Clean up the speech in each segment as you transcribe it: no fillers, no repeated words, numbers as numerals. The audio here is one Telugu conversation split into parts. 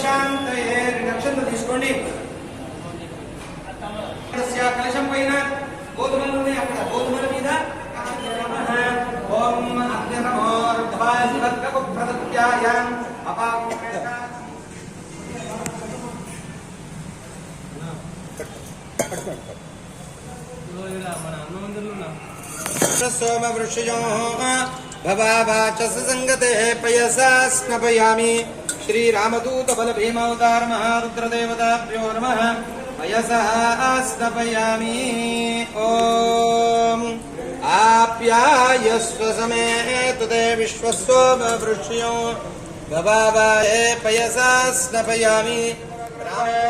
శాంతయే నక్షత్రం తీసుకోండి. కలశం పైన గోధుమలు ఉన్నాయి, అక్కడ గోధుమల మీద ఓం అగ్నిర్భాయ सोम वृषयो भवावाचस संगते पयसा स्नपयामि श्रीरामदूत बल भीमावतार महारुद्रदेवताभ्यो नमः पयसा स्नपयामि ओम आप्यायस्व समेत ते विश्वसोम वृषयो भवावाये पयसा स्नपयामि रामे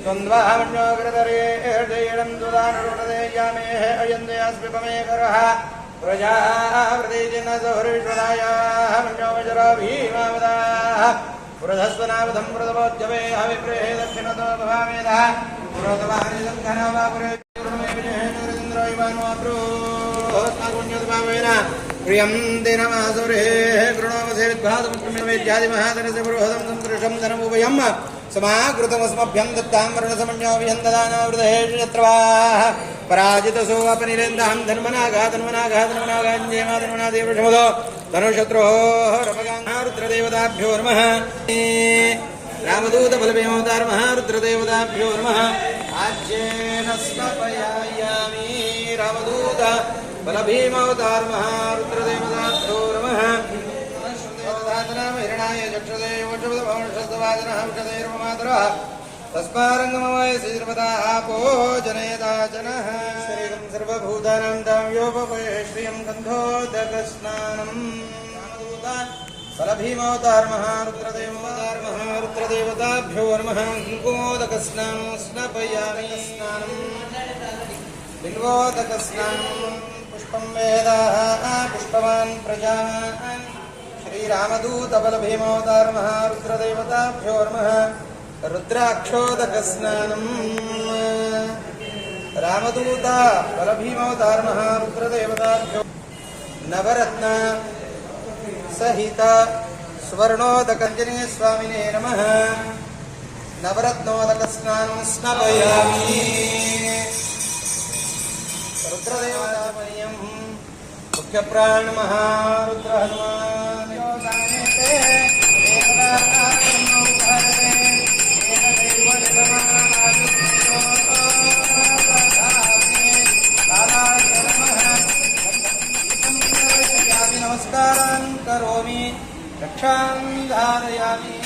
द्वन्द्वामन्योग्रतरे हृदयं दुदानुरुणदेयामे अयन्दयास्पिपमेकरः प्रजावृतेजनसहृष्वदायाः मन्योमजरा भीमावदाः पुरधस्वनावधं पुरतमोद्यवे हविप्रेः दक्षिणतो भवामेधः पुरोतवाहनिदं घनवापुरे ृन्योद्भावेन प्रियं दिनमासुरेः कृणोमसे विद्भातमुख्यमेद्यादिमहाधनस्य पुरोहदं संकृषं धनमुभयं समाकृतमस्मभ्यं दत्तां वर्णसमन्योभिहन्ददानावृतेषु शत्रवाः पराजितसोऽपनिरेन्दहं धन्मनाघातन्मनाघातन्मनागाञ्जेमाधन्मनादेवशमुदो धनुशत्रोः रुद्रदेवताभ्यो नमः रामदूत बलभीमावतार महारुद्रदेवताभ्यो नमः आज्येन स्नपयामि रामदूत बलभीमावतार महारुद्रदेवताभ्यो नमः हिरणाय चक्षुदेवशब्दभवनशब्दवादनः तस्मारङ्गमवय श्रीर्वदापो जनयता जनः शरीरं सर्वभूतानां दाम्योपवय श्रियं गन्धोदकस्नानम् बलभीमावतार महारुद्रदेवताभ्यो नमः कुङ्कुमोदकस्नानं स्नपयामि बिल्वोदकस्नानं पुष्पं वेदाः पुष्पवान् प्रजावान् श्रीरामदूत बलभीमावतार महारुद्रदेवताभ्यो नमः रुद्राक्षोदकस्नानं रामदूत बलभीमावतार महारुद्रदेवताभ्यो नवरत्न सहित स्वर्णोदकञ्जनेय स्वामिने नमः नवरत्नोदकस्नानं स्नपयामि रुद्रदेवतामयं मुख्यप्राण महारुद्र हनुमान् योगानेते नमस्कारान् करोमि रक्षां धारयामि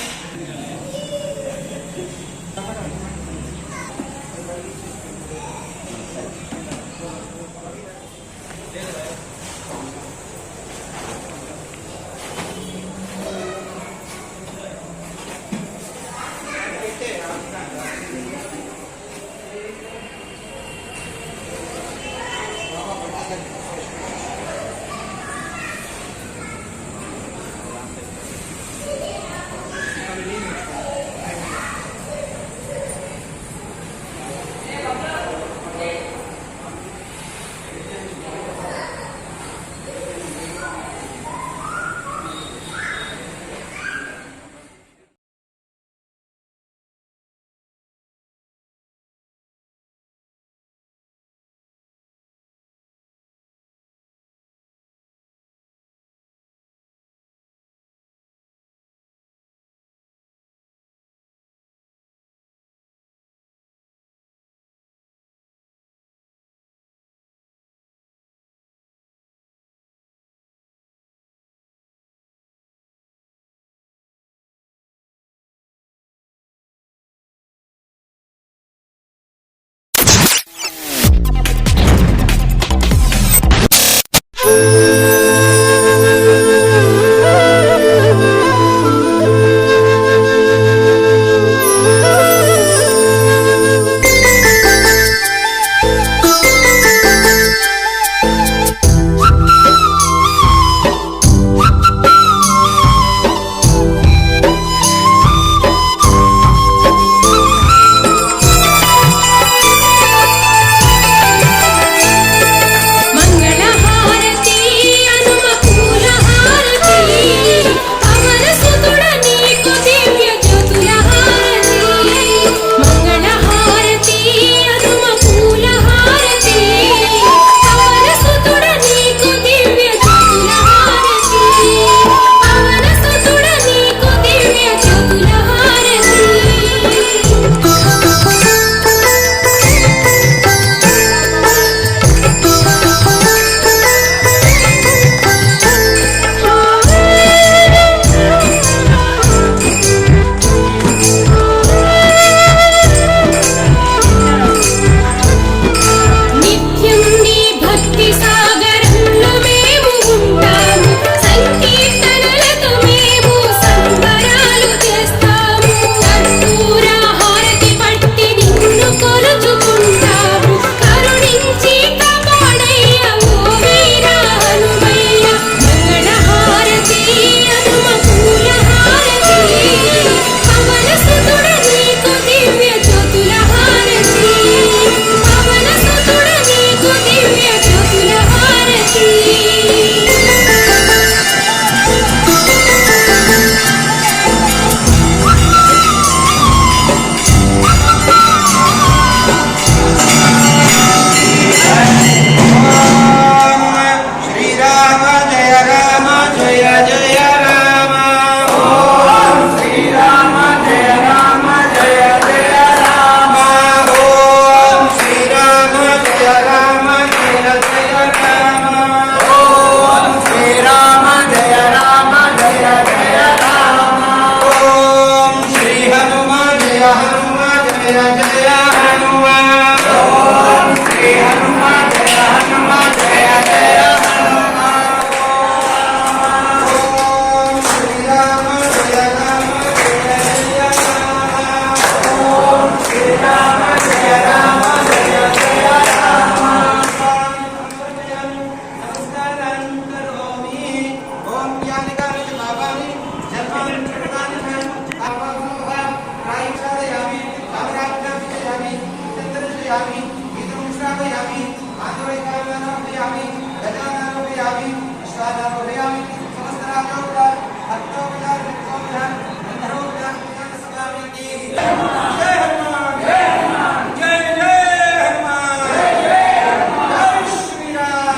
జై హనుమాన్ జై హనుమాన్ జై జై హనుమాన్ జై జై హనుమాన్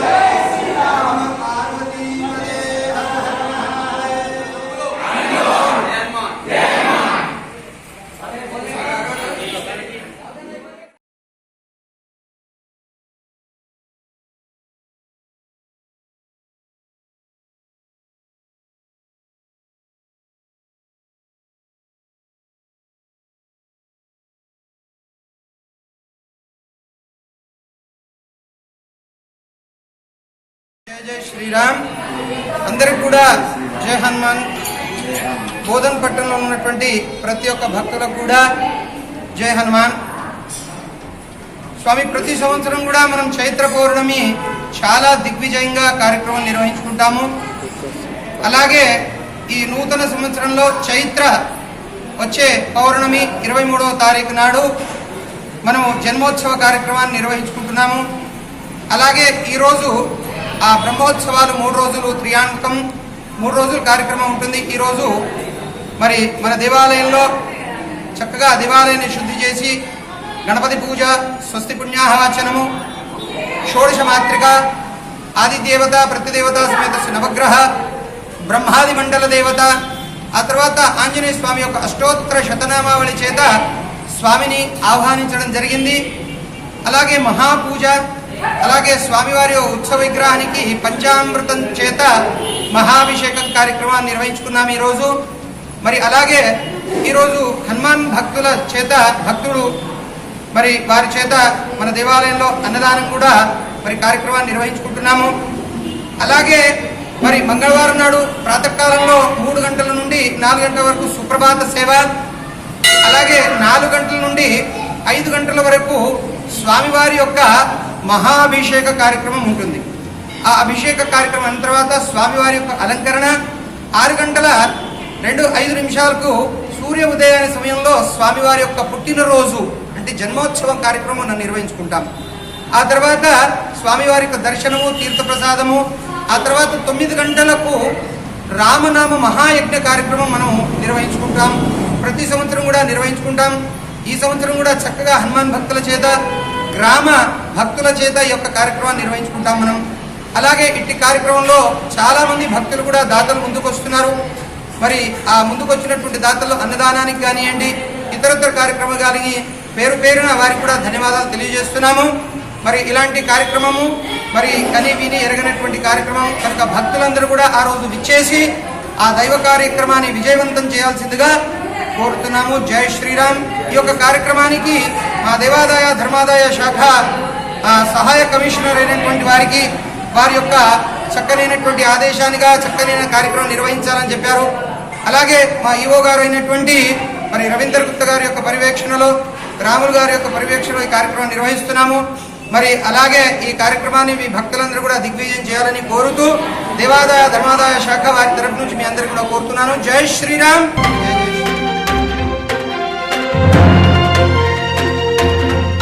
జై శ్రీరామ్ పార్వతీ పదే హర హర హనుమాన్ జై హనుమాన్ జై జై శ్రీరామ్. అందరికి కూడా జై హనుమాన్. బోధన్ పట్టణంలో ఉన్నటువంటి ప్రతి ఒక్క భక్తులకు కూడా జై హనుమాన్. స్వామి, ప్రతి సంవత్సరం కూడా మనం చైత్ర పౌర్ణమి చాలా దిగ్విజయంగా కార్యక్రమం నిర్వహించుకుంటాము. అలాగే ఈ నూతన సంవత్సరంలో చైత్ర వచ్చే పౌర్ణమి 23వ తారీఖు నాడు మనము జన్మోత్సవ కార్యక్రమాన్ని నిర్వహించుకుంటున్నాము. అలాగే ఈరోజు ఆ బ్రహ్మోత్సవాలు 3 రోజులు త్రియాణకం 3 రోజుల కార్యక్రమం ఉంటుంది. ఈరోజు మరి మన దేవాలయంలో చక్కగా దేవాలయాన్ని శుద్ధి చేసి గణపతి పూజ, స్వస్తి పుణ్యాహవాచనము, షోడశ మాత్రిక, ఆదిదేవత ప్రతిదేవత సమేత నవగ్రహ, బ్రహ్మాది మండల దేవత, ఆ తర్వాత ఆంజనేయ స్వామి యొక్క అష్టోత్తర శతనామావళి చేత స్వామిని ఆహ్వానించడం జరిగింది. అలాగే మహాపూజ, అలాగే స్వామివారి ఉత్సవ విగ్రహానికి పంచామృతం చేత మహాభిషేకం కార్యక్రమాన్ని నిర్వహించుకున్నాము ఈరోజు. మరి అలాగే ఈరోజు హనుమాన్ భక్తుల చేత భక్తుడు మరి వారి చేత మన దేవాలయంలో అన్నదానం కూడా మరి కార్యక్రమాన్ని నిర్వహించుకుంటున్నాము. అలాగే మరి మంగళవారం నాడు ప్రాతకాలంలో 3 గంటల నుండి 4 గంటల వరకు సుప్రభాత సేవ, అలాగే 4 గంటల నుండి 5 గంటల వరకు స్వామివారి యొక్క మహాభిషేక కార్యక్రమం ఉంటుంది. ఆ అభిషేక కార్యక్రమం అయిన తర్వాత స్వామివారి యొక్క అలంకరణ, 6 గంటల 5 నిమిషాలకు సూర్య ఉదయాన్ని సమయంలో స్వామివారి యొక్క పుట్టినరోజు అంటే జన్మోత్సవం కార్యక్రమం నిర్వహించుకుంటాం. ఆ తర్వాత స్వామివారి యొక్క దర్శనము, తీర్థప్రసాదము, ఆ తర్వాత 9 గంటలకు రామనామ మహాయజ్ఞ కార్యక్రమం మనం నిర్వహించుకుంటాం. ప్రతి సంవత్సరం కూడా నిర్వహించుకుంటాం. ఈ సంవత్సరం కూడా చక్కగా హనుమాన్ భక్తుల చేత, గ్రామ భక్తుల చేత ఈ యొక్క కార్యక్రమాన్ని నిర్వహించుకుంటాం మనం. అలాగే ఇట్టి కార్యక్రమంలో చాలా మంది భక్తులు కూడా దాతలు ముందుకు వస్తున్నారు. మరి ఆ ముందుకు వచ్చినటువంటి దాతల్లో అన్నదానానికి కానివ్వండి, ఇతరత్ర కార్యక్రమం కానీ పేరు పేరున వారికి కూడా ధన్యవాదాలు తెలియజేస్తున్నాము. మరి ఇలాంటి కార్యక్రమము మరి కని విని ఎరగనటువంటి కార్యక్రమం కనుక భక్తులందరూ కూడా ఆ రోజు విచ్చేసి ఆ దైవ కార్యక్రమాన్ని విజయవంతం చేయాల్సిందిగా కోరుతున్నాము. జై శ్రీరామ్. ఈ యొక్క కార్యక్రమానికి మా దేవాదాయ ధర్మాదాయ శాఖ సహాయ కమిషనర్ అయినటువంటి వారికి వారి యొక్క చక్కనైనటువంటి ఆదేశానిగా చక్కనైన కార్యక్రమం నిర్వహించాలని చెప్పారు. అలాగే మా ఈవో గారు అయినటువంటి మరి రవీందర్ గుప్తా గారి యొక్క పర్యవేక్షణలో, రాములు గారి యొక్క పర్యవేక్షణలో ఈ కార్యక్రమం నిర్వహిస్తున్నాము. మరి అలాగే ఈ కార్యక్రమాన్ని మీ భక్తులందరూ కూడా దిగ్విజయం చేయాలని కోరుతూ దేవాదాయ ధర్మాదాయ శాఖ వారి తరఫు నుంచి మీ అందరికీ కూడా కోరుతున్నాను. జై శ్రీరామ్.